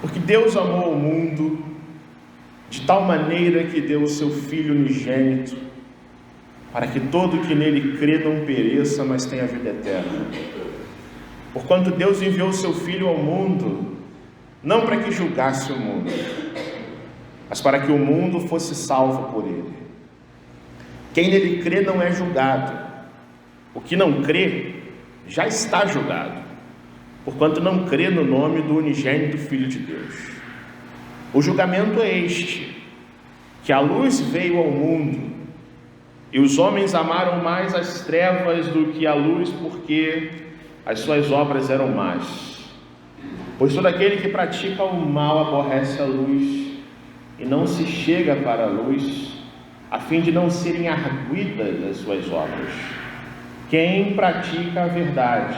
Porque Deus amou o mundo de tal maneira que deu o seu Filho unigênito, para que todo que nele crê não pereça, mas tenha vida eterna. Porquanto Deus enviou o seu Filho ao mundo, não para que julgasse o mundo, mas para que o mundo fosse salvo por ele. Quem nele crê não é julgado. O que não crê já está julgado, porquanto não crê no nome do unigênito Filho de Deus. O julgamento é este, que a luz veio ao mundo, e os homens amaram mais as trevas do que a luz, porque as suas obras eram más. Pois todo aquele que pratica o mal aborrece a luz, e não se chega para a luz, a fim de não serem arguidas as suas obras. Quem pratica a verdade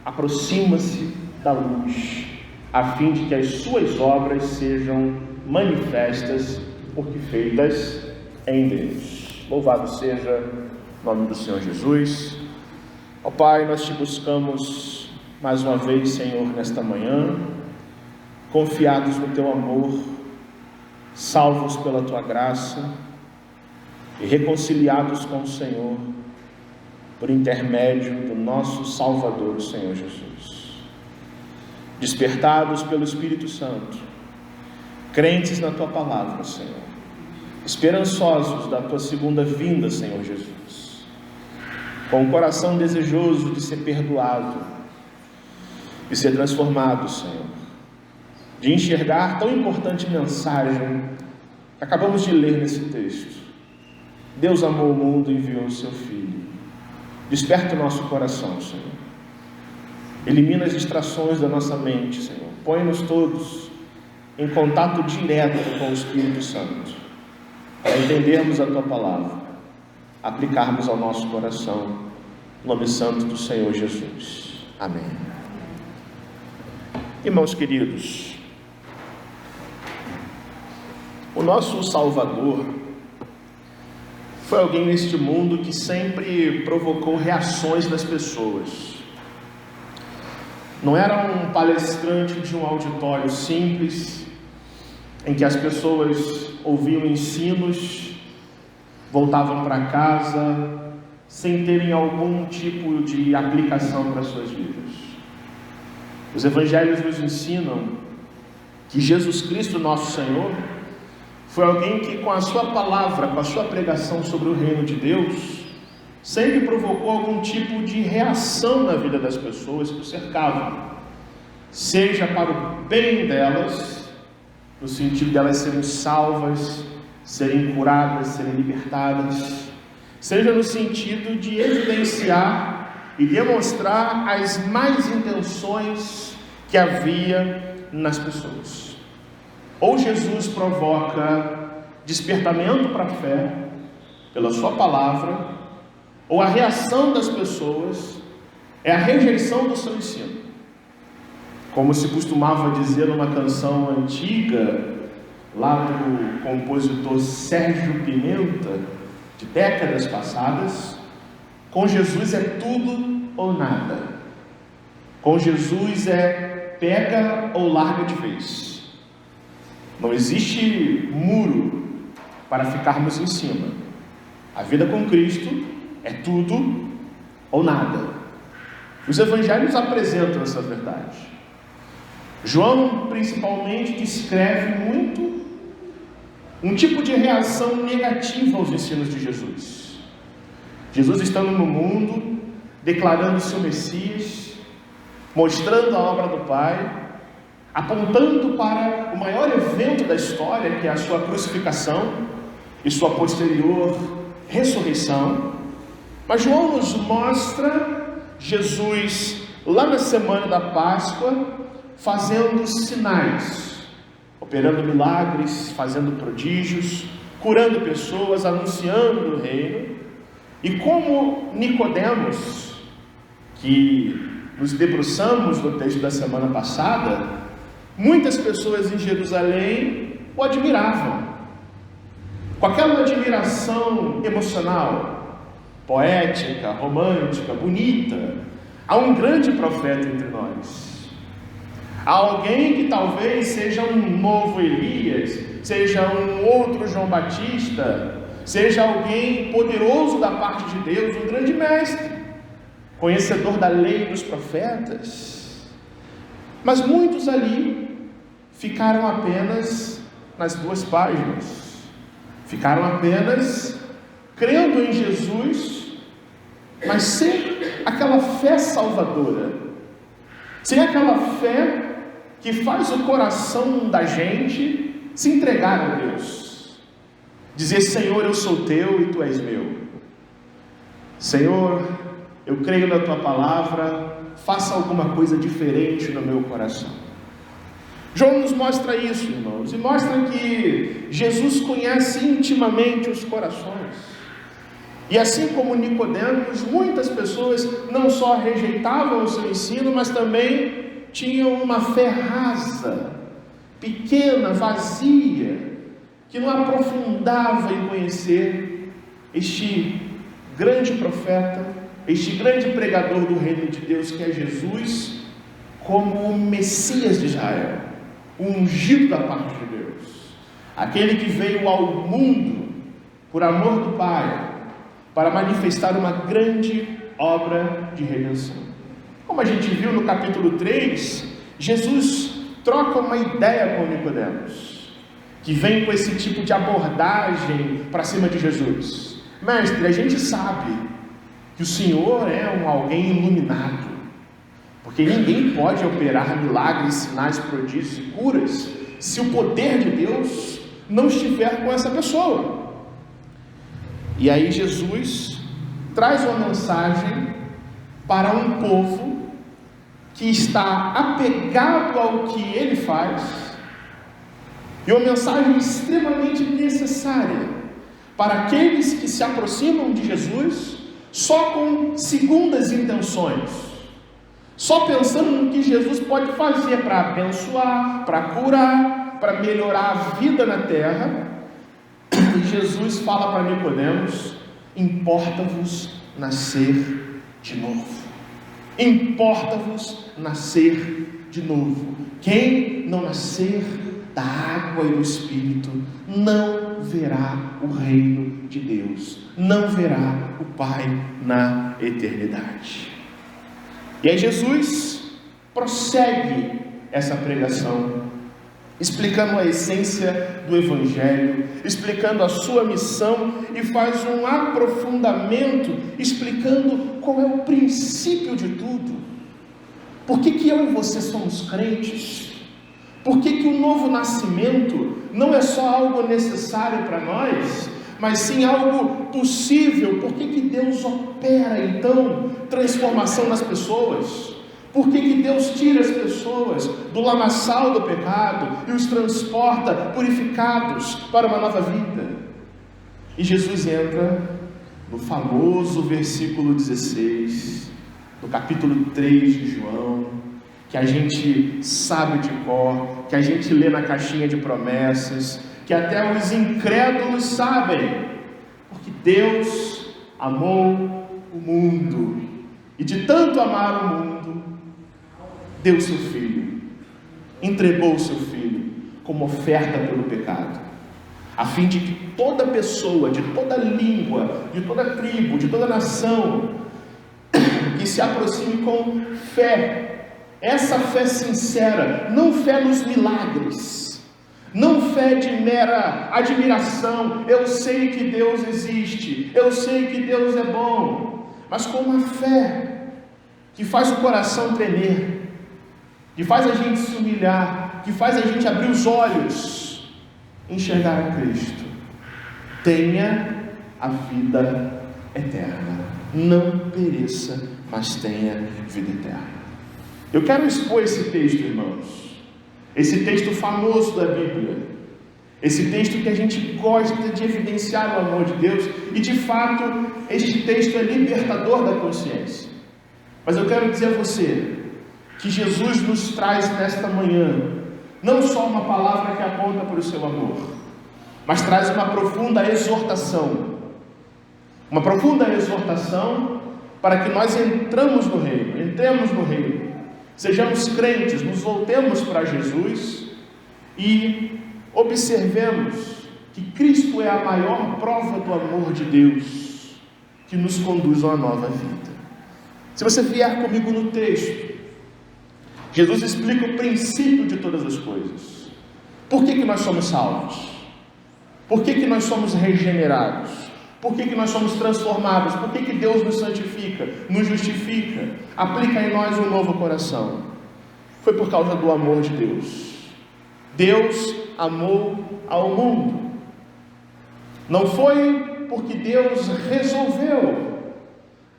aproxima-se da luz, a fim de que as suas obras sejam manifestas, porque feitas em Deus. Louvado seja o nome do Senhor Jesus. Ó Pai, nós te buscamos mais uma vez, Senhor, nesta manhã, confiados no teu amor, salvos pela tua graça e reconciliados com o Senhor por intermédio do nosso Salvador, o Senhor Jesus. Despertados pelo Espírito Santo, crentes na tua palavra, Senhor, esperançosos da tua segunda vinda, Senhor Jesus, com o coração desejoso de ser perdoado e ser transformado, Senhor, de enxergar tão importante mensagem que acabamos de ler nesse texto. Deus amou o mundo e enviou o seu Filho. Desperta o nosso coração, Senhor. Elimina as distrações da nossa mente, Senhor. Põe-nos todos em contato direto com o Espírito Santo, para entendermos a tua palavra, aplicarmos ao nosso coração, no nome santo do Senhor Jesus. Amém. Irmãos queridos, o nosso Salvador foi alguém neste mundo que sempre provocou reações das pessoas. Não era um palestrante de um auditório simples, em que as pessoas ouviam ensinos, voltavam para casa, sem terem algum tipo de aplicação para as suas vidas. Os evangelhos nos ensinam que Jesus Cristo, nosso Senhor, foi alguém que com a sua palavra, com a sua pregação sobre o reino de Deus, sempre provocou algum tipo de reação na vida das pessoas que o cercavam, seja para o bem delas, no sentido de elas serem salvas, serem curadas, serem libertadas, seja no sentido de evidenciar e demonstrar as más intenções que havia nas pessoas. Ou Jesus provoca despertamento para a fé pela sua palavra, ou a reação das pessoas é a rejeição do seu ensino. Como se costumava dizer numa canção antiga, lá do compositor Sérgio Pimenta, de décadas passadas, com Jesus é tudo ou nada. Com Jesus é pega ou larga de vez. Não existe muro para ficarmos em cima. A vida com Cristo é tudo ou nada. Os evangelhos apresentam essa verdade. João principalmente descreve muito um tipo de reação negativa aos ensinos de Jesus. Jesus estando no mundo, declarando-se o Messias, mostrando a obra do Pai, apontando para o maior evento da história, que é a sua crucificação e sua posterior ressurreição. Mas João nos mostra Jesus lá na semana da Páscoa fazendo sinais, operando milagres, fazendo prodígios, curando pessoas, anunciando o reino. E como Nicodemos, que nos debruçamos no texto da semana passada, muitas pessoas em Jerusalém o admiravam, com aquela admiração emocional, poética, romântica, bonita. Há um grande profeta entre nós. a alguém que talvez seja um novo Elias, seja um outro João Batista, seja alguém poderoso da parte de Deus, um grande mestre, conhecedor da lei e dos profetas. Mas muitos ali ficaram apenas nas 2 páginas, ficaram apenas crendo em Jesus, mas sem aquela fé salvadora, sem aquela fé que faz o coração da gente se entregar a Deus, dizer: Senhor, eu sou teu e tu és meu. Senhor, eu creio na tua palavra, faça alguma coisa diferente no meu coração. João nos mostra isso, irmãos, e mostra que Jesus conhece intimamente os corações. E assim como Nicodemos, muitas pessoas não só rejeitavam o seu ensino, mas também tinham uma fé rasa, pequena, vazia, que não aprofundava em conhecer este grande profeta, este grande pregador do reino de Deus, que é Jesus, como o Messias de Israel, o ungido da parte de Deus, aquele que veio ao mundo por amor do Pai, para manifestar uma grande obra de redenção. Como a gente viu no capítulo 3, Jesus troca uma ideia com Nicodemos, que vem com esse tipo de abordagem para cima de Jesus. Mestre, a gente sabe que o Senhor é alguém iluminado, porque ninguém pode operar milagres, sinais, prodígios e curas se o poder de Deus não estiver com essa pessoa. E aí Jesus traz uma mensagem para um povo que está apegado ao que ele faz, e uma mensagem extremamente necessária para aqueles que se aproximam de Jesus só com segundas intenções, só pensando no que Jesus pode fazer para abençoar, para curar, para melhorar a vida na terra. E Jesus fala para Nicodemos: importa-vos nascer de novo. Importa-vos nascer de novo. Quem não nascer da água e do Espírito não verá o reino de Deus, não verá o Pai na eternidade. E aí Jesus prossegue essa pregação, explicando a essência do Evangelho, explicando a sua missão, e faz um aprofundamento, explicando qual é o princípio de tudo. Por que eu e você somos crentes? Por que o novo nascimento não é só algo necessário para nós, mas sim algo possível? Por que Deus opera então transformação nas pessoas? Por que Deus tira as pessoas do lamaçal do pecado e os transporta purificados para uma nova vida? E Jesus entra no famoso versículo 16, do capítulo 3 de João, que a gente sabe de cor, que a gente lê na caixinha de promessas, que até os incrédulos sabem, porque Deus amou o mundo, e de tanto amar o mundo, deu seu Filho, entregou o seu Filho como oferta pelo pecado, a fim de que toda pessoa, de toda língua, de toda tribo, de toda nação, que se aproxime com fé, essa fé sincera, não fé nos milagres, não fé de mera admiração, eu sei que Deus existe, eu sei que Deus é bom, mas com uma fé que faz o coração tremer, que faz a gente se humilhar, que faz a gente abrir os olhos, enxergar a Cristo. Tenha a vida eterna, não pereça, mas tenha vida eterna. Eu quero expor esse texto, irmãos, esse texto famoso da Bíblia, esse texto que a gente gosta de evidenciar o amor de Deus, e de fato, este texto é libertador da consciência. Mas eu quero dizer a você, que Jesus nos traz nesta manhã, não só uma palavra que aponta para o seu amor, mas traz uma profunda exortação, para que nós entremos no reino, Sejamos crentes, nos voltemos para Jesus e observemos que Cristo é a maior prova do amor de Deus que nos conduz a uma nova vida. Se você vier comigo no texto, Jesus explica o princípio de todas as coisas. Por que nós somos salvos? Por que nós somos regenerados? Por que nós somos transformados? Por que Deus nos santifica, nos justifica, aplica em nós um novo coração? Foi por causa do amor de Deus. Deus amou ao mundo. Não foi porque Deus resolveu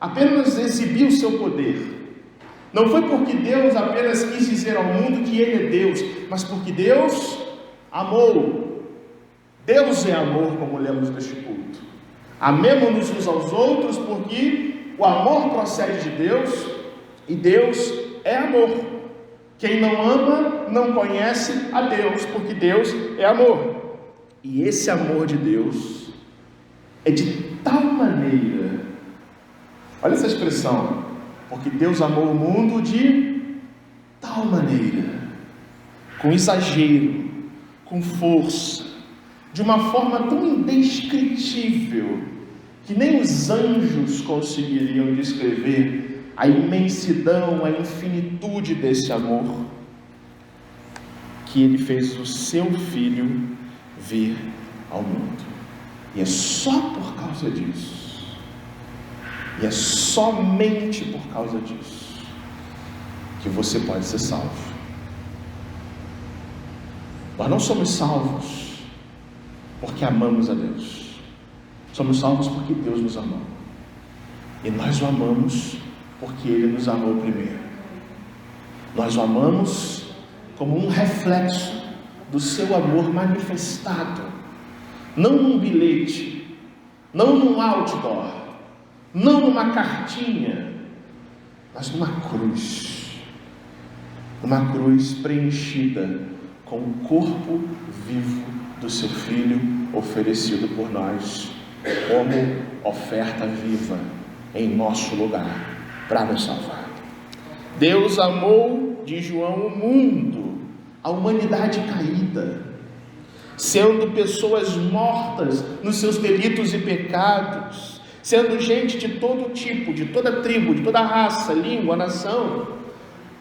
apenas exibir o seu poder. Não foi porque Deus apenas quis dizer ao mundo que Ele é Deus, mas porque Deus amou. Deus é amor, como lemos neste culto. Amemo-nos uns aos outros porque o amor procede de Deus e Deus é amor. Quem não ama não conhece a Deus, porque Deus é amor. E esse amor de Deus é de tal maneira, olha essa expressão, porque Deus amou o mundo de tal maneira, com exagero, com força, de uma forma tão indescritível, que nem os anjos conseguiriam descrever a imensidão, a infinitude desse amor, que Ele fez o seu Filho vir ao mundo. E é só por causa disso, e é somente por causa disso, que você pode ser salvo. Nós não somos salvos porque amamos a Deus. Somos salvos porque Deus nos amou. E nós o amamos porque Ele nos amou primeiro. Nós o amamos como um reflexo do seu amor manifestado, não num bilhete, não num outdoor, não numa cartinha, mas numa cruz preenchida com o corpo vivo do seu Filho, oferecido por nós como oferta viva em nosso lugar, para nos salvar. Deus amou, diz João, o mundo, a humanidade caída, sendo pessoas mortas nos seus delitos e pecados, sendo gente de todo tipo, de toda tribo, de toda raça, língua, nação.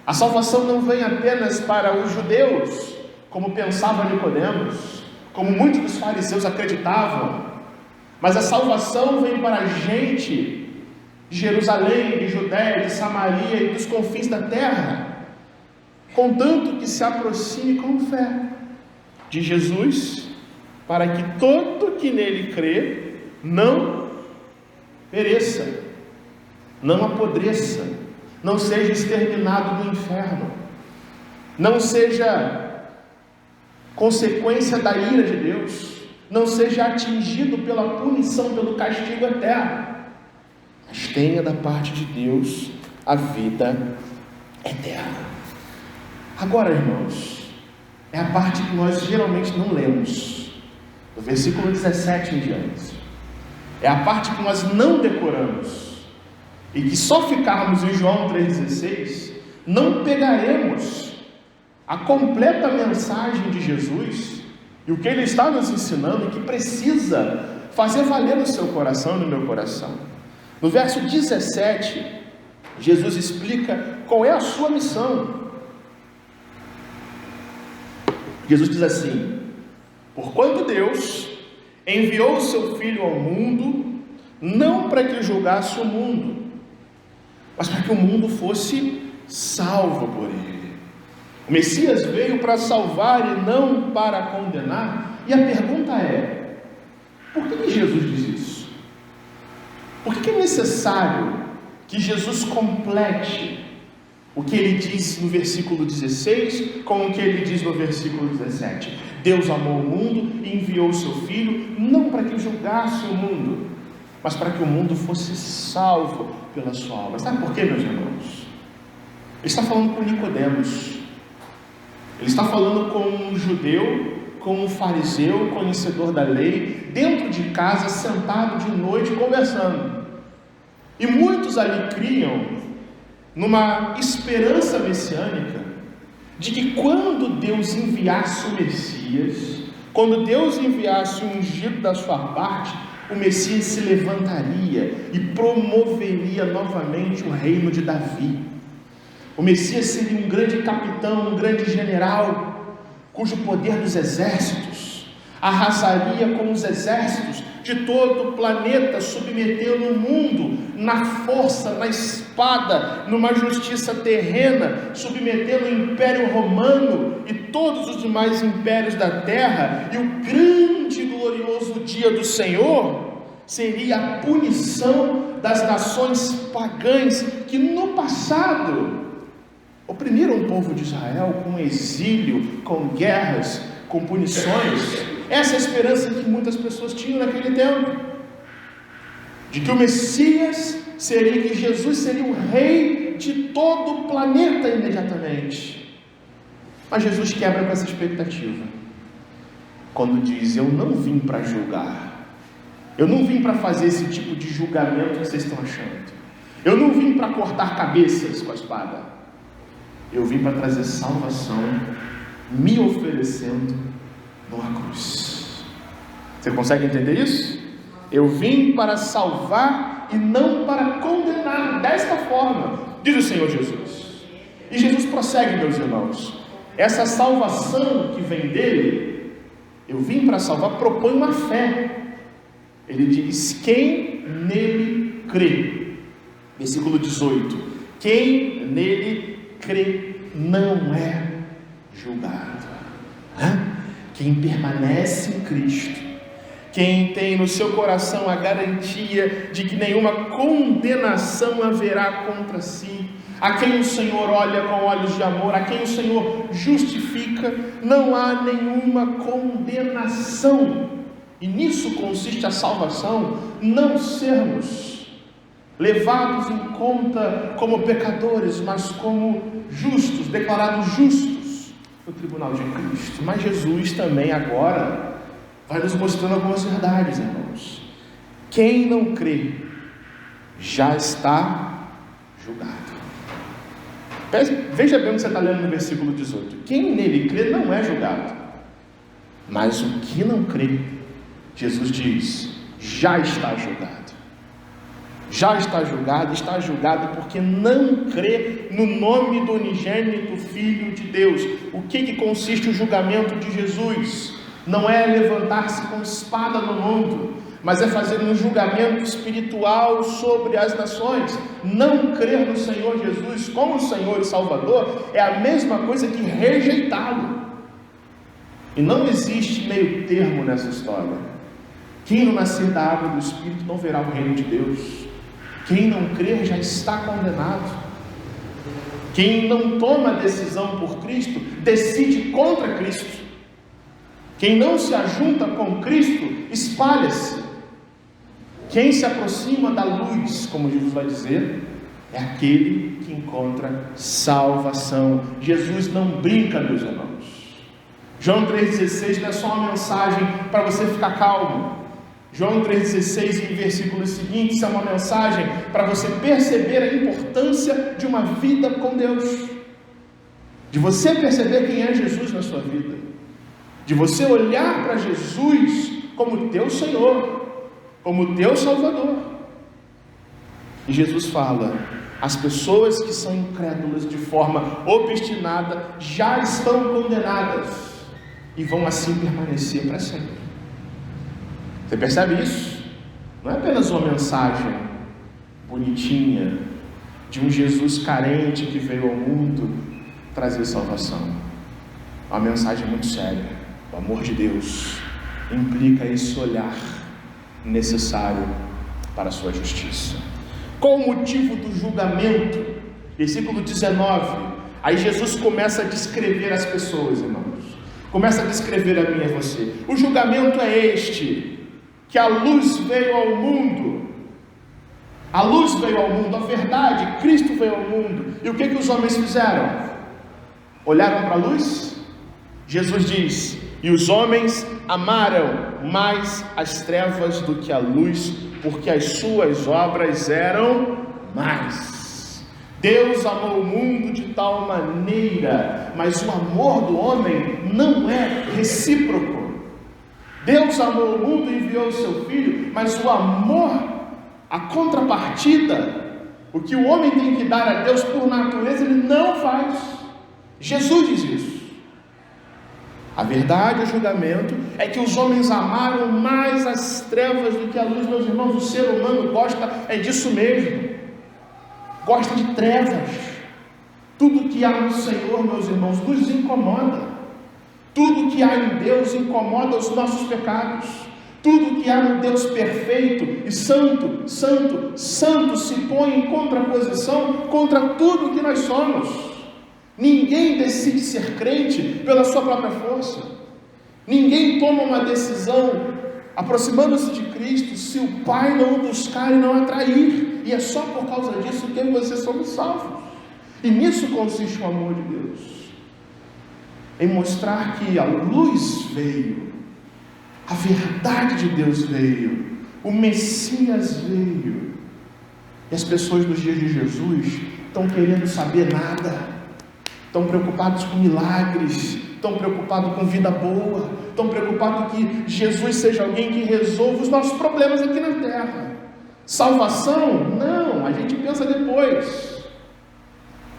A salvação não vem apenas para os judeus, como pensava Nicodemos, como muitos dos fariseus acreditavam, mas a salvação vem para a gente de Jerusalém, de Judéia, de Samaria e dos confins da terra, contanto que se aproxime com fé de Jesus, para que todo que nele crê não pereça, não apodreça, não seja exterminado no inferno, não seja consequência da ira de Deus, não seja atingido pela punição, pelo castigo eterno, mas tenha da parte de Deus a vida eterna. Agora, irmãos, é a parte que nós geralmente não lemos, do versículo 17 em diante. É a parte que nós não decoramos, e que só ficarmos em João 3,16, não pegaremos a completa mensagem de Jesus, e o que Ele está nos ensinando, e que precisa fazer valer no seu coração e no meu coração. No verso 17, Jesus explica qual é a sua missão. Jesus diz assim: porquanto Deus enviou o seu Filho ao mundo, não para que julgasse o mundo, mas para que o mundo fosse salvo por Ele. O Messias veio para salvar e não para condenar. E a pergunta é: por que Jesus diz isso? Por que é necessário que Jesus complete o que Ele diz no versículo 16 com o que Ele diz no versículo 17? Deus amou o mundo e enviou o seu Filho, não para que julgasse o mundo, mas para que o mundo fosse salvo pela sua obra. Sabe por quê, meus irmãos? Ele está falando com Nicodemos, ele está falando com um judeu, com um fariseu, conhecedor da lei, dentro de casa, sentado de noite, conversando. E muitos ali criam numa esperança messiânica, de que quando Deus enviasse o Messias, quando Deus enviasse o ungido da sua parte, o Messias se levantaria e promoveria novamente o reino de Davi. O Messias seria um grande capitão, um grande general, cujo poder dos exércitos arrasaria com os exércitos de todo o planeta, submetendo o mundo na força, na espada, numa justiça terrena, submetendo o Império Romano e todos os demais impérios da terra. E o grande e glorioso dia do Senhor seria a punição das nações pagãs que no passado oprimiram o povo de Israel com exílio, com guerras, com punições. Essa é a esperança que muitas pessoas tinham naquele tempo, de que o Messias seria, que Jesus seria o rei de todo o planeta imediatamente. Mas Jesus quebra com essa expectativa, quando diz: eu não vim para julgar, eu não vim para fazer esse tipo de julgamento que vocês estão achando, eu não vim para cortar cabeças com a espada, eu vim para trazer salvação, me oferecendo numa cruz. Você consegue entender isso? Eu vim para salvar e não para condenar, desta forma, diz o Senhor Jesus. E Jesus prossegue, meus irmãos, essa salvação que vem dele, eu vim para salvar, propõe uma fé. Ele diz: quem nele crê, versículo 18, quem nele crê não é julgado. Quem permanece em Cristo, quem tem no seu coração a garantia de que nenhuma condenação haverá contra si, a quem o Senhor olha com olhos de amor, a quem o Senhor justifica, não há nenhuma condenação. E nisso consiste a salvação, não sermos levados em conta como pecadores, mas como justos, declarados justos no tribunal de Cristo. Mas Jesus também agora vai nos mostrando algumas verdades, irmãos. Quem não crê já está julgado. Veja bem o que você está lendo no versículo 18. Quem nele crê não é julgado, mas o que não crê, Jesus diz, já está julgado. Já está julgado porque não crê no nome do unigênito Filho de Deus. O que consiste o julgamento de Jesus? Não é levantar-se com espada no mundo, mas é fazer um julgamento espiritual sobre as nações. Não crer no Senhor Jesus como Senhor e Salvador é a mesma coisa que rejeitá-lo. E não existe meio termo nessa história. Quem não nascer da água do Espírito não verá o reino de Deus. Quem não crer já está condenado. Quem não toma decisão por Cristo, decide contra Cristo. Quem não se ajunta com Cristo, espalha-se. Quem se aproxima da luz, como Jesus vai dizer, é aquele que encontra salvação. Jesus não brinca, meus irmãos. João 3,16 não é só uma mensagem para você ficar calmo. João 3,16 e versículos seguintes é uma mensagem para você perceber a importância de uma vida com Deus, de você perceber quem é Jesus na sua vida, de você olhar para Jesus como teu Senhor, como teu Salvador. E Jesus fala: as pessoas que são incrédulas de forma obstinada já estão condenadas e vão assim permanecer para sempre. Você percebe isso? Não é apenas uma mensagem bonitinha de um Jesus carente que veio ao mundo trazer salvação. É uma mensagem muito séria. O amor de Deus implica esse olhar necessário para a sua justiça. Qual o motivo do julgamento? Versículo 19. Aí Jesus começa a descrever as pessoas, irmãos. Começa a descrever a mim e a você. O julgamento é este: que a luz veio ao mundo. A luz veio ao mundo, a verdade, Cristo veio ao mundo. E o que os homens fizeram? Olharam para a luz? Jesus diz: e os homens amaram mais as trevas do que a luz, porque as suas obras eram más. Deus amou o mundo de tal maneira, mas o amor do homem não é recíproco. Deus amou o mundo e enviou o seu Filho, mas o amor, a contrapartida, o que o homem tem que dar a Deus por natureza, ele não faz. Jesus diz isso. A verdade, o julgamento, é que os homens amaram mais as trevas do que a luz. Meus irmãos, o ser humano gosta disso mesmo, gosta de trevas. Tudo que há no Senhor, meus irmãos, nos incomoda. Tudo que há em Deus incomoda os nossos pecados. Tudo que há no Deus perfeito e santo, santo, santo se põe em contraposição contra tudo que nós somos. Ninguém decide ser crente pela sua própria força. Ninguém toma uma decisão aproximando-se de Cristo se o Pai não o buscar e não atrair. E é só por causa disso que eu e você somos salvos. E nisso consiste o amor de Deus, em mostrar que a luz veio, a verdade de Deus veio, o Messias veio, e as pessoas dos dias de Jesus estão querendo saber nada, estão preocupados com milagres, estão preocupados com vida boa, estão preocupados que Jesus seja alguém que resolva os nossos problemas aqui na terra. Salvação? Não, a gente pensa depois.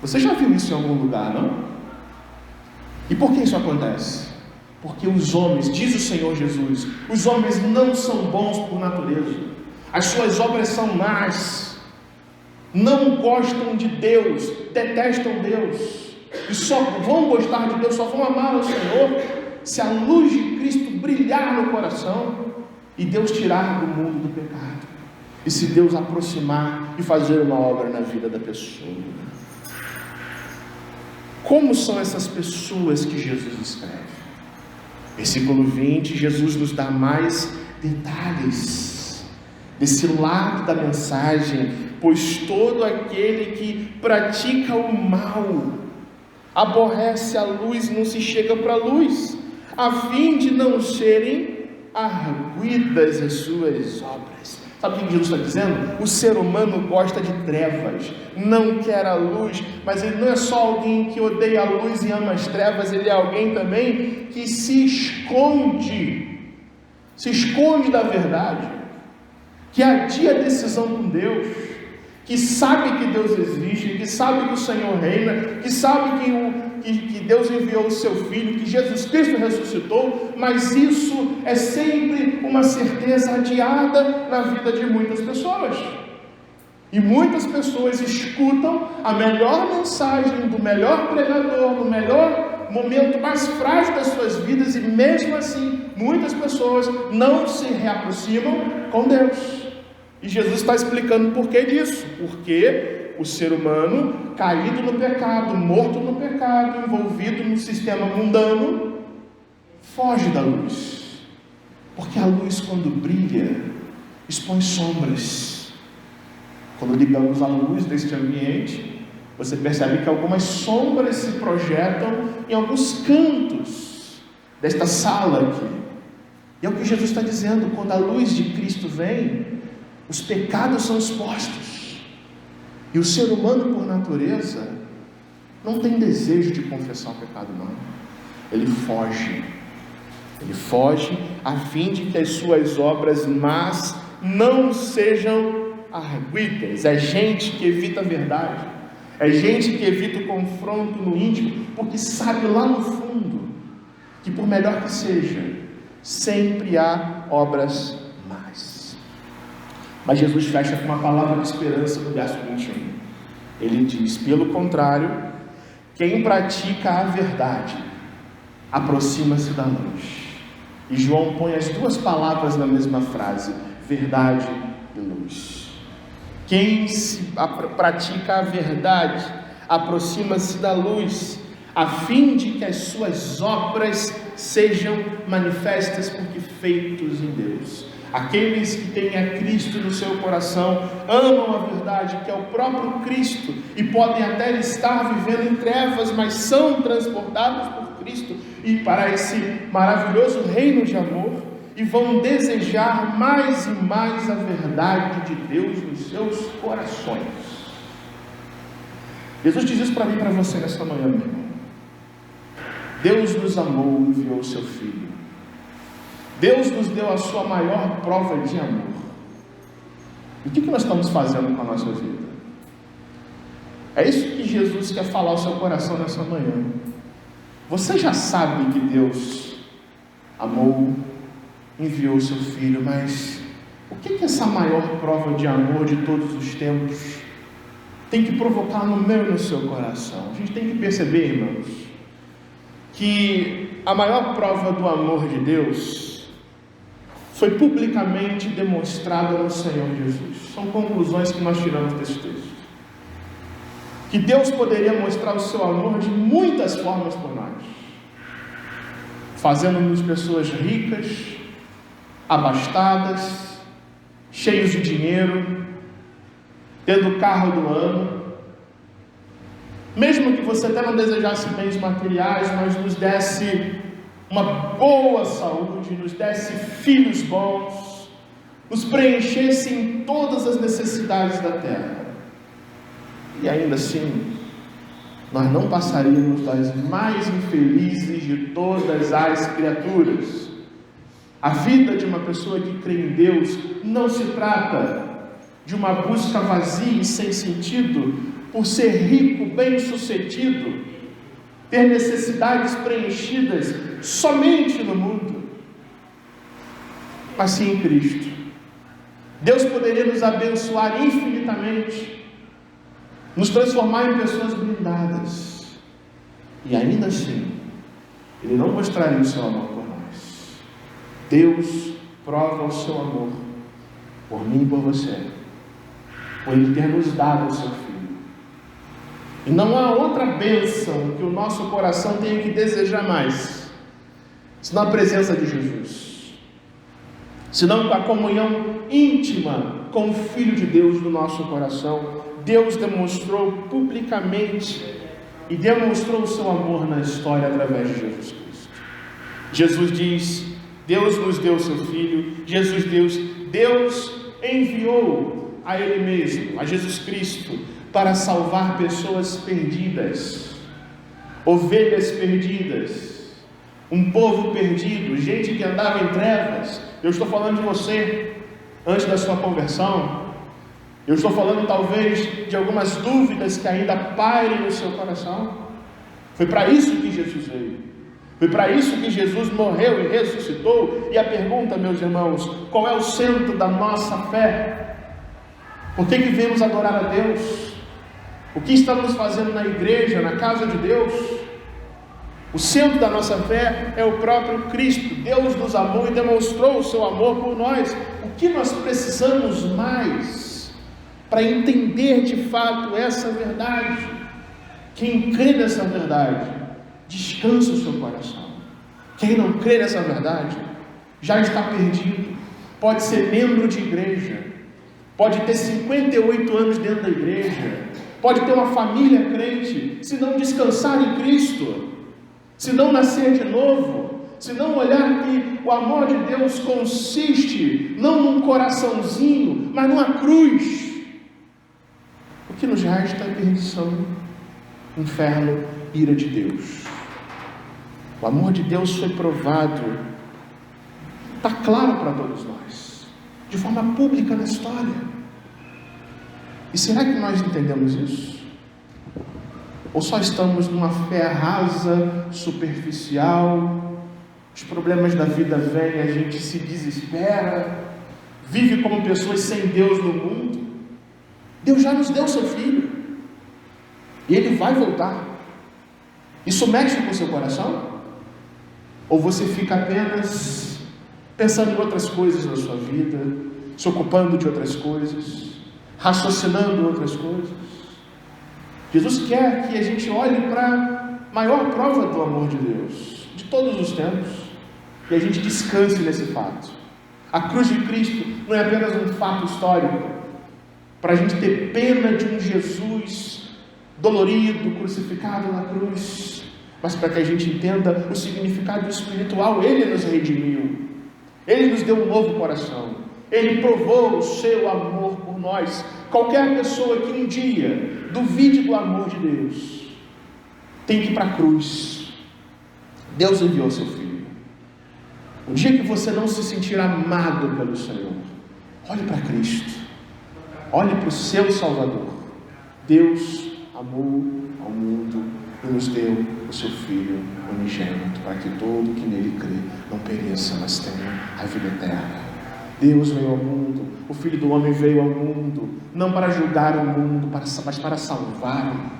Você já viu isso em algum lugar, não? E por que isso acontece? Porque os homens, diz o Senhor Jesus, os homens não são bons por natureza, as suas obras são más, não gostam de Deus, detestam Deus, e só vão gostar de Deus, só vão amar o Senhor, se a luz de Cristo brilhar no coração, e Deus tirar do mundo do pecado, e se Deus aproximar e fazer uma obra na vida da pessoa. Como são essas pessoas que Jesus escreve? Versículo 20, Jesus nos dá mais detalhes desse lado da mensagem. Pois todo aquele que pratica o mal aborrece a luz e não se chega para a luz, a fim de não serem arguidas as suas obras. Sabe o que Jesus está dizendo? O ser humano gosta de trevas, não quer a luz, mas ele não é só alguém que odeia a luz e ama as trevas, ele é alguém também que se esconde da verdade, que adia a decisão com Deus, que sabe que Deus existe, que sabe que o Senhor reina, que sabe que Deus enviou o seu Filho, que Jesus Cristo ressuscitou, mas isso é sempre uma certeza adiada na vida de muitas pessoas. E muitas pessoas escutam a melhor mensagem do melhor pregador, no melhor momento mais frágil das suas vidas, e mesmo assim, muitas pessoas não se reaproximam com Deus. E Jesus está explicando o porquê disso, porque o ser humano, caído no pecado, morto no pecado, envolvido no sistema mundano, foge da luz, porque a luz, quando brilha, expõe sombras. Quando ligamos a luz deste ambiente, você percebe que algumas sombras se projetam em alguns cantos desta sala aqui, e é o que Jesus está dizendo. Quando a luz de Cristo vem, os pecados são expostos, e o ser humano, por natureza, não tem desejo de confessar o pecado, não. Ele foge a fim de que as suas obras más não sejam arguidas. É gente que evita a verdade, é gente que evita o confronto no íntimo, porque sabe lá no fundo que, por melhor que seja, sempre há obras más. Mas Jesus fecha com uma palavra de esperança no verso 21. Ele diz: pelo contrário, quem pratica a verdade aproxima-se da luz. E João põe as duas palavras na mesma frase: verdade e luz. Quem pratica a verdade aproxima-se da luz, a fim de que as suas obras sejam manifestas, porque feitos em Deus. Aqueles que têm a Cristo no seu coração, amam a verdade, que é o próprio Cristo, e podem até estar vivendo em trevas, mas são transportados por Cristo e para esse maravilhoso reino de amor, e vão desejar mais e mais a verdade de Deus nos seus corações. Jesus diz isso para mim e para você nesta manhã, meu irmão. Deus nos amou e enviou o seu Filho. Deus nos deu a sua maior prova de amor. E o que nós estamos fazendo com a nossa vida? É isso que Jesus quer falar ao seu coração nessa manhã. Você já sabe que Deus amou, enviou o seu Filho, mas o que essa maior prova de amor de todos os tempos tem que provocar no meu e no seu coração? A gente tem que perceber, irmãos, que a maior prova do amor de Deus foi publicamente demonstrada no Senhor Jesus. São conclusões que nós tiramos desse texto. Que Deus poderia mostrar o seu amor de muitas formas por nós, fazendo-nos pessoas ricas, abastadas, cheios de dinheiro, tendo o carro do ano, mesmo que você até não desejasse bens materiais, mas nos desse uma boa saúde, nos desse filhos bons, nos preenchesse em todas as necessidades da terra. E ainda assim, nós não passaríamos das mais infelizes de todas as criaturas. A vida de uma pessoa que crê em Deus não se trata de uma busca vazia e sem sentido por ser rico, bem-sucedido, ter necessidades preenchidas somente no mundo, mas sim em Cristo. Deus poderia nos abençoar infinitamente, nos transformar em pessoas blindadas, e ainda assim Ele não mostraria o seu amor por nós. Deus prova o seu amor por mim e por você, por Ele ter nos dado o seu Filho. E não há outra bênção que o nosso coração tenha que desejar mais, senão a presença de Jesus, senão a comunhão íntima com o Filho de Deus no nosso coração. Deus demonstrou publicamente e demonstrou o seu amor na história através de Jesus Cristo. Jesus diz: Deus nos deu o seu Filho. Jesus Deus enviou a Ele mesmo, a Jesus Cristo, para salvar pessoas perdidas, ovelhas perdidas, um povo perdido, gente que andava em trevas. Eu estou falando de você antes da sua conversão. Eu estou falando talvez de algumas dúvidas que ainda pairem no seu coração. Foi para isso que Jesus veio. Foi para isso que Jesus morreu e ressuscitou. E a pergunta, meus irmãos, qual é o centro da nossa fé? Por que viemos adorar a Deus? O que estamos fazendo na igreja, na casa de Deus? O centro da nossa fé é o próprio Cristo. Deus nos amou e demonstrou o seu amor por nós. O que nós precisamos mais para entender de fato essa verdade? Quem crê nessa verdade, descansa o seu coração. Quem não crê nessa verdade, já está perdido. Pode ser membro de igreja, pode ter 58 anos dentro da igreja, pode ter uma família crente, se não descansar em Cristo, se não nascer de novo, se não olhar que o amor de Deus consiste não num coraçãozinho, mas numa cruz. O que nos resta é perdição, inferno, ira de Deus. O amor de Deus foi provado, está claro para todos nós, de forma pública na história. E será que nós entendemos isso? Ou só estamos numa fé rasa, superficial? Os problemas da vida vêm, a gente se desespera, vive como pessoas sem Deus no mundo. Deus já nos deu o seu Filho, e Ele vai voltar. Isso mexe com o seu coração? Ou você fica apenas pensando em outras coisas na sua vida, se ocupando de outras coisas, raciocinando outras coisas? Jesus quer que a gente olhe para a maior prova do amor de Deus, de todos os tempos, e a gente descanse nesse fato. A cruz de Cristo não é apenas um fato histórico, para a gente ter pena de um Jesus dolorido, crucificado na cruz, mas para que a gente entenda o significado espiritual. Ele nos redimiu, Ele nos deu um novo coração, Ele provou o seu amor por nós. Qualquer pessoa que um dia duvide do amor de Deus, tem que ir para a cruz. Deus enviou seu Filho. O dia que você não se sentir amado pelo Senhor, olhe para Cristo. Olhe para o seu Salvador. Deus amou ao mundo e nos deu o seu Filho unigênito, para que todo que nele crê não pereça, mas tenha a vida eterna. Deus veio ao mundo, o Filho do Homem veio ao mundo, não para julgar o mundo, mas para salvar o mundo.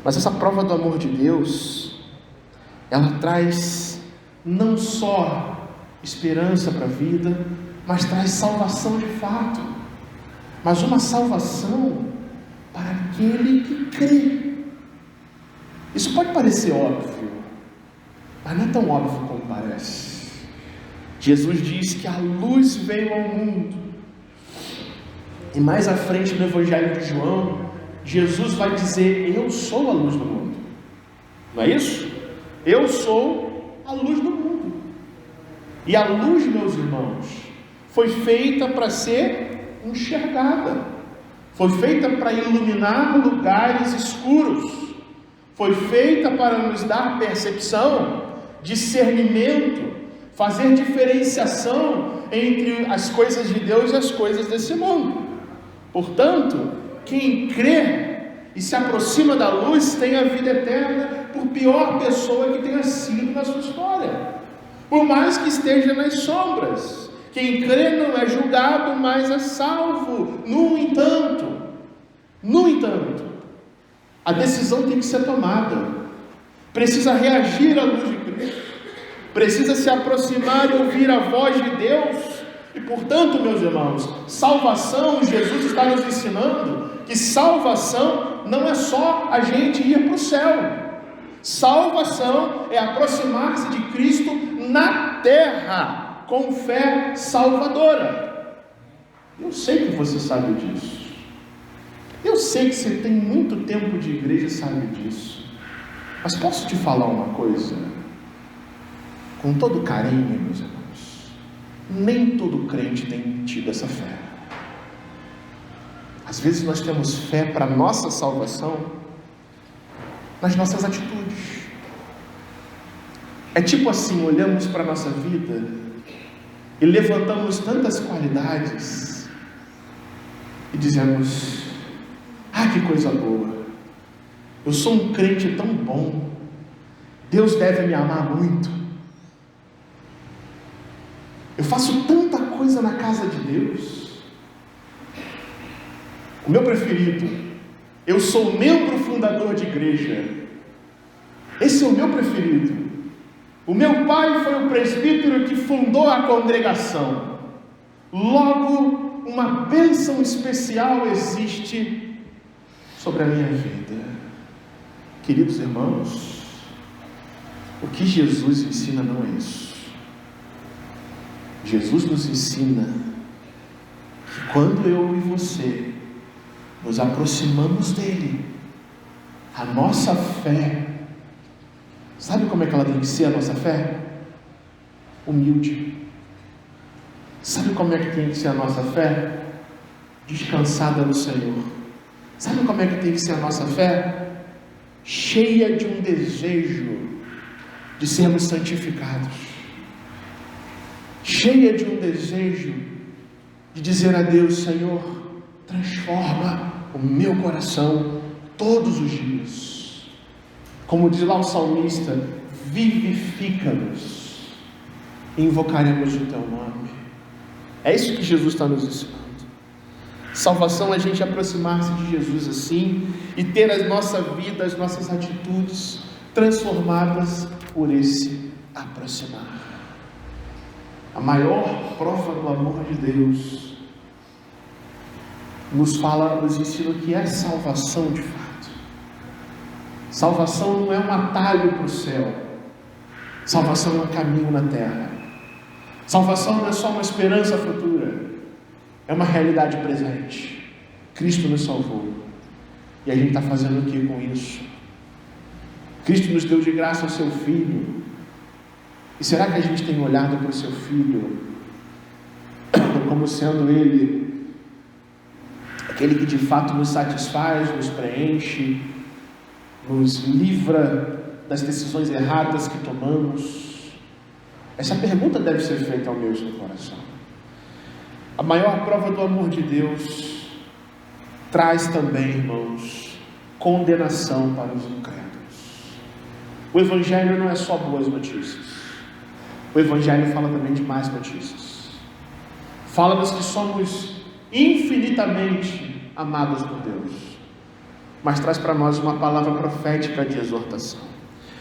Mas essa prova do amor de Deus, ela traz não só esperança para a vida, mas traz salvação de fato. Mas uma salvação para aquele que crê. Isso pode parecer óbvio, mas não é tão óbvio como parece. Jesus diz que a luz veio ao mundo. E mais à frente no Evangelho de João, Jesus vai dizer: eu sou a luz do mundo. Não é isso? Eu sou a luz do mundo. E a luz, meus irmãos, foi feita para ser enxergada. Foi feita para iluminar lugares escuros. Foi feita para nos dar percepção, discernimento, fazer diferenciação entre as coisas de Deus e as coisas desse mundo. Portanto, quem crê e se aproxima da luz tem a vida eterna, por pior pessoa que tenha sido na sua história, por mais que esteja nas sombras. Quem crê não é julgado, mas é salvo. No entanto, a decisão tem que ser tomada. Precisa reagir à luz de Cristo, precisa se aproximar e ouvir a voz de Deus. E portanto, meus irmãos, salvação, Jesus está nos ensinando que salvação não é só a gente ir para o céu. Salvação é aproximar-se de Cristo na terra, com fé salvadora. Eu sei que você sabe disso. Eu sei que você tem muito tempo de igreja e sabe disso. Mas posso te falar uma coisa? Com todo carinho, meus irmãos, nem todo crente tem tido essa fé. Às vezes nós temos fé para a nossa salvação nas nossas atitudes. É tipo assim, olhamos para a nossa vida e levantamos tantas qualidades e dizemos: ah, que coisa boa, eu sou um crente tão bom, Deus deve me amar muito, eu faço tanta coisa na casa de Deus. O meu preferido: eu sou membro fundador de igreja. Esse é o meu preferido. O meu pai foi o presbítero que fundou a congregação. Logo, uma bênção especial existe sobre a minha vida. Queridos irmãos, o que Jesus ensina não é isso. Jesus nos ensina que quando eu e você nos aproximamos dele, a nossa fé, sabe como é que ela tem que ser a nossa fé? Humilde. Sabe como é que tem que ser a nossa fé? Descansada no Senhor. Sabe como é que tem que ser a nossa fé? Cheia de um desejo de sermos santificados, cheia de um desejo de dizer a Deus: Senhor, transforma o meu coração todos os dias. Como diz lá o salmista: vivifica-nos, e invocaremos o teu nome. É isso que Jesus está nos ensinando. Salvação é a gente aproximar-se de Jesus assim e ter a nossa vida, as nossas atitudes transformadas por esse aproximar. A maior prova do amor de Deus nos ensina o que é salvação de fato. Salvação não é um atalho para o céu. Salvação é um caminho na terra. Salvação não é só uma esperança futura, é uma realidade presente. Cristo nos salvou. E a gente está fazendo o que com isso? Cristo nos deu de graça o seu Filho. E será que a gente tem olhado para o seu Filho como sendo Ele aquele que de fato nos satisfaz, nos preenche, nos livra das decisões erradas que tomamos? Essa pergunta deve ser feita ao meu e seu coração. A maior prova do amor de Deus traz também, irmãos, condenação para os incrédulos. O Evangelho não é só boas notícias. O Evangelho fala também de más notícias. Fala-nos que somos infinitamente amados por Deus, mas traz para nós uma palavra profética de exortação.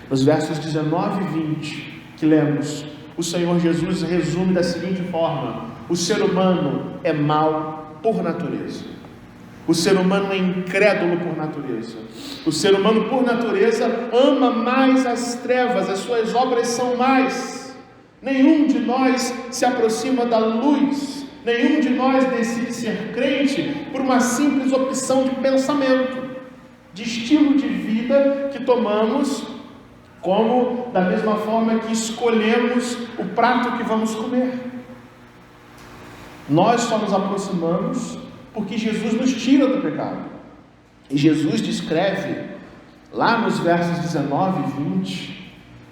Nos versos 19 e 20 que lemos, o Senhor Jesus resume da seguinte forma: o ser humano é mau por natureza. O ser humano é incrédulo por natureza. O ser humano por natureza ama mais as trevas, as suas obras são mais. Nenhum de nós se aproxima da luz, nenhum de nós decide ser crente por uma simples opção de pensamento, de estilo de vida que tomamos, como da mesma forma que escolhemos o prato que vamos comer. Nós só nos aproximamos porque Jesus nos tira do pecado. E Jesus descreve, lá nos versos 19 e 20,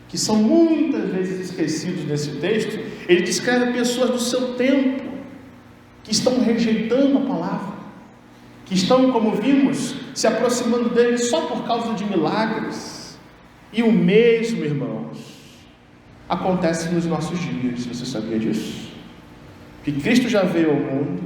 que são muitas vezes esquecidos nesse texto, ele descreve pessoas do seu tempo, que estão rejeitando a palavra, que estão, como vimos, se aproximando dele só por causa de milagres. E o mesmo, irmãos, acontece nos nossos dias. Você sabia disso? Que Cristo já veio ao mundo,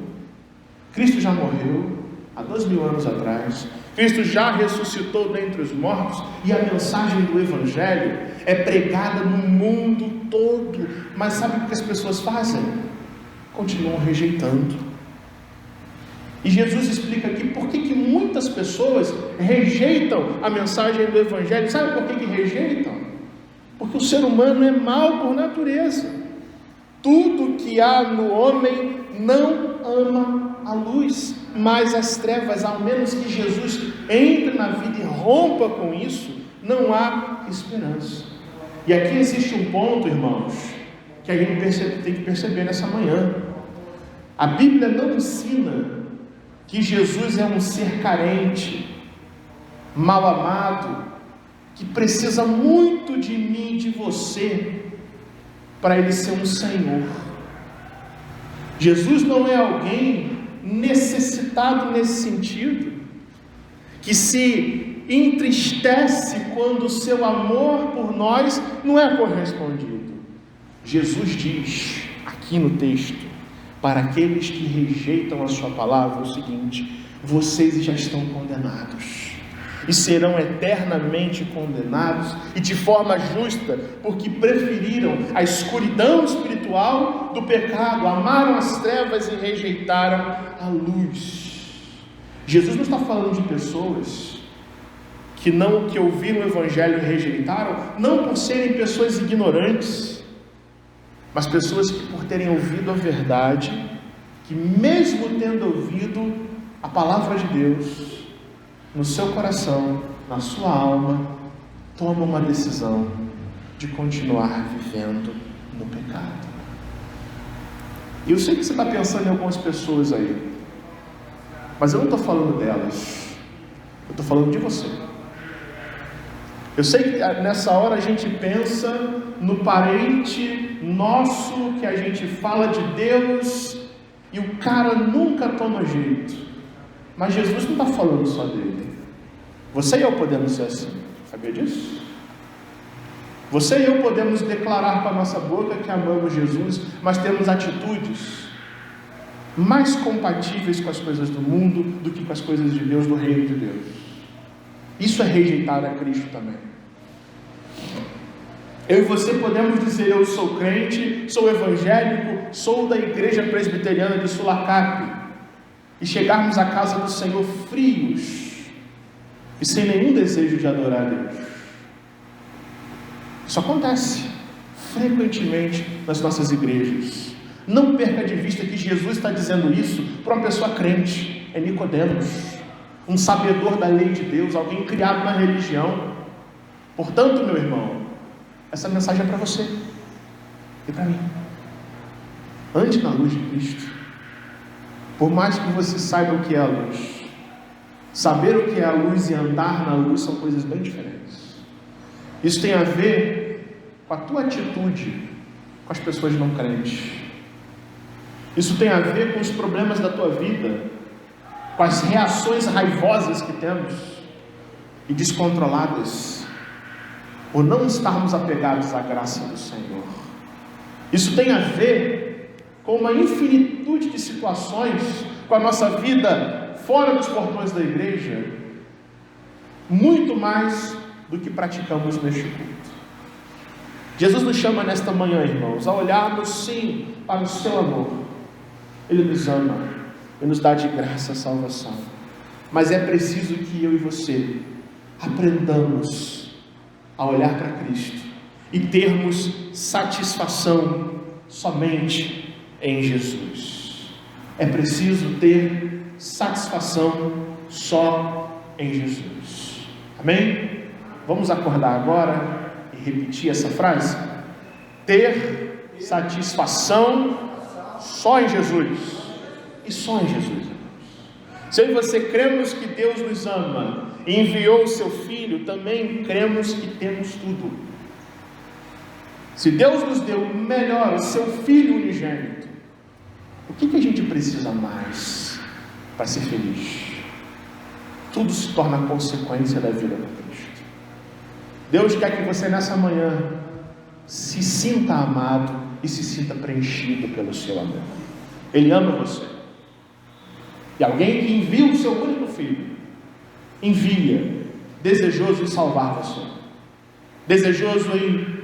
Cristo já morreu há 2000 anos atrás, Cristo já ressuscitou dentre os mortos, e a mensagem do Evangelho é pregada no mundo todo. Mas sabe o que as pessoas fazem? Continuam rejeitando. E Jesus explica aqui por que muitas pessoas rejeitam a mensagem do Evangelho. Sabe por que rejeitam? Porque o ser humano é mau por natureza. Tudo que há no homem não ama a luz, mas as trevas. Ao menos que Jesus entre na vida e rompa com isso, não há esperança. E aqui existe um ponto, irmãos, que a gente tem que perceber nessa manhã. A Bíblia não ensina que Jesus é um ser carente, mal amado, que precisa muito de mim e de você para ele ser um Senhor. Jesus não é alguém necessitado nesse sentido, que se entristece quando o seu amor por nós não é correspondido. Jesus diz aqui no texto, para aqueles que rejeitam a sua palavra, o seguinte: vocês já estão condenados, e serão eternamente condenados, e de forma justa, porque preferiram a escuridão espiritual do pecado, amaram as trevas e rejeitaram a luz. Jesus não está falando de pessoas que ouviram o Evangelho e rejeitaram, não por serem pessoas ignorantes, mas pessoas que, por terem ouvido a verdade, que mesmo tendo ouvido a palavra de Deus no seu coração, na sua alma, tomam uma decisão de continuar vivendo no pecado. E eu sei que você está pensando em algumas pessoas aí, mas eu não estou falando delas, eu estou falando de você. Eu sei que nessa hora a gente pensa no parente nosso, que a gente fala de Deus e o cara nunca toma jeito. Mas Jesus não está falando só dele. Você e eu podemos ser assim, sabia disso? Você e eu podemos declarar com a nossa boca que amamos Jesus, mas temos atitudes mais compatíveis com as coisas do mundo do que com as coisas de Deus, do reino de Deus. Isso é rejeitar a Cristo também. Eu e você podemos dizer: eu sou crente, sou evangélico, sou da igreja presbiteriana de Sulacap, e chegarmos à casa do Senhor frios e sem nenhum desejo de adorar a Deus. Isso acontece frequentemente nas nossas igrejas. Não perca de vista que Jesus está dizendo isso para uma pessoa crente. É Nicodemos, um sabedor da lei de Deus, alguém criado na religião. Portanto, meu irmão, essa mensagem é para você e para mim. Ande na luz de Cristo, Por mais que você saiba o que é a luz, saber o que é a luz e andar na luz são coisas bem diferentes. Isso tem a ver com a tua atitude com as pessoas não crentes. Isso tem a ver com os problemas da tua vida, com as reações raivosas que temos e descontroladas, por não estarmos apegados à graça do Senhor. Isso tem a ver com uma infinitude de situações, com a nossa vida fora dos portões da igreja, muito mais do que praticamos neste culto. Jesus nos chama nesta manhã, irmãos, a olharmos sim para o seu amor. Ele nos ama e nos dá de graça a salvação, mas é preciso que eu e você aprendamos a olhar para Cristo e termos satisfação somente em Jesus. É preciso ter satisfação só em Jesus. Amém? Vamos acordar agora e repetir essa frase? Ter satisfação só em Jesus. E só em Jesus. Se eu e você cremos que Deus nos ama e enviou o seu Filho, também cremos que temos tudo. Se Deus nos deu o melhor, o seu Filho unigênito, o que a gente precisa mais para ser feliz? Tudo se torna consequência da vida com Cristo. Deus quer que você nessa manhã se sinta amado e se sinta preenchido pelo seu amor. Ele ama você. E alguém que envia o seu único Filho, envia, desejoso em salvar você, desejoso em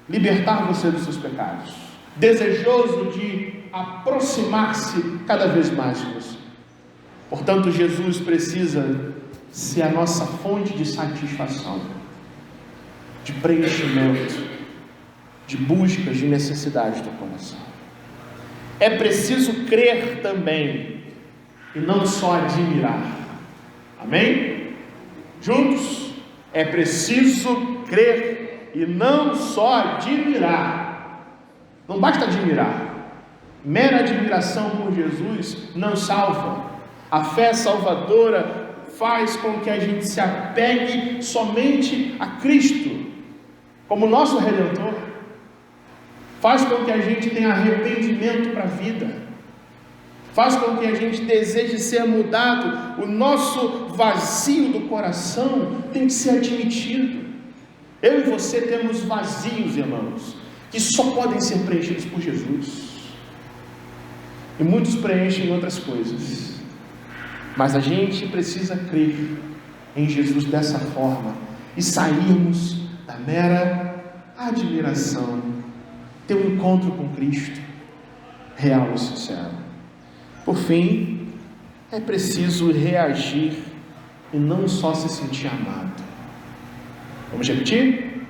libertar você dos seus pecados, desejoso de aproximar-se cada vez mais de você. Portanto, Jesus precisa ser a nossa fonte de satisfação, de preenchimento, de busca, de necessidade do coração. É preciso crer também e não só admirar. Amém? Juntos? É preciso crer e não só admirar. Não basta admirar. Mera admiração por Jesus não salva. A fé salvadora faz com que a gente se apegue somente a Cristo como nosso Redentor. Faz com que a gente tenha arrependimento para a vida. Faz com que a gente deseje ser mudado. O nosso vazio do coração tem que ser admitido. Eu e você temos vazios, irmãos, que só podem ser preenchidos por Jesus. E muitos preenchem outras coisas. Mas a gente precisa crer em Jesus dessa forma e sairmos da mera admiração, ter um encontro com Cristo real e sincero. Por fim, é preciso reagir e não só se sentir amado. Vamos repetir?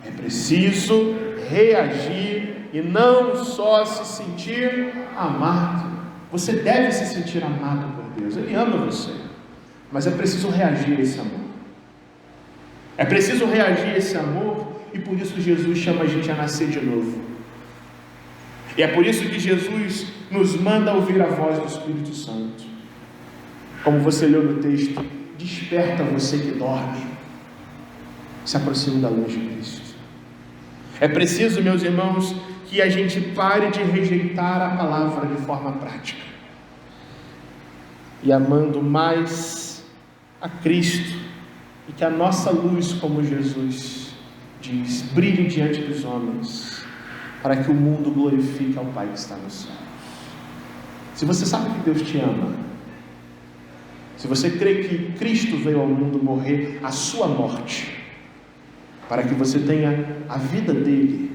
É preciso reagir e não só se sentir amado. Você deve se sentir amado por Deus, Ele ama você, mas é preciso reagir a esse amor. É preciso reagir a esse amor, e por isso Jesus chama a gente a nascer de novo. E é por isso que Jesus nos manda ouvir a voz do Espírito Santo. Como você leu no texto, desperta você que dorme, se aproxime da luz de Cristo. É preciso, meus irmãos, que a gente pare de rejeitar a palavra de forma prática e amando mais a Cristo, e que a nossa luz, como Jesus diz, brilhe diante dos homens, para que o mundo glorifique ao Pai que está no céu. Se você sabe que Deus te ama, se você crê que Cristo veio ao mundo morrer a sua morte, para que você tenha a vida dele,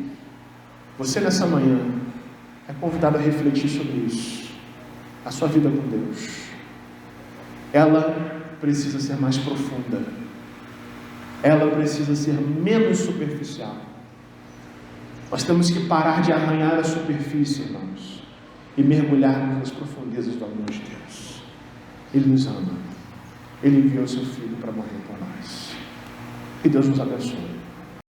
você nessa manhã é convidado a refletir sobre isso, a sua vida com Deus. Ela precisa ser mais profunda, ela precisa ser menos superficial. Nós temos que parar de arranhar a superfície, irmãos, e mergulhar nas profundezas do amor de Deus. Ele nos ama, Ele enviou seu Filho para morrer por nós. Que Deus nos abençoe.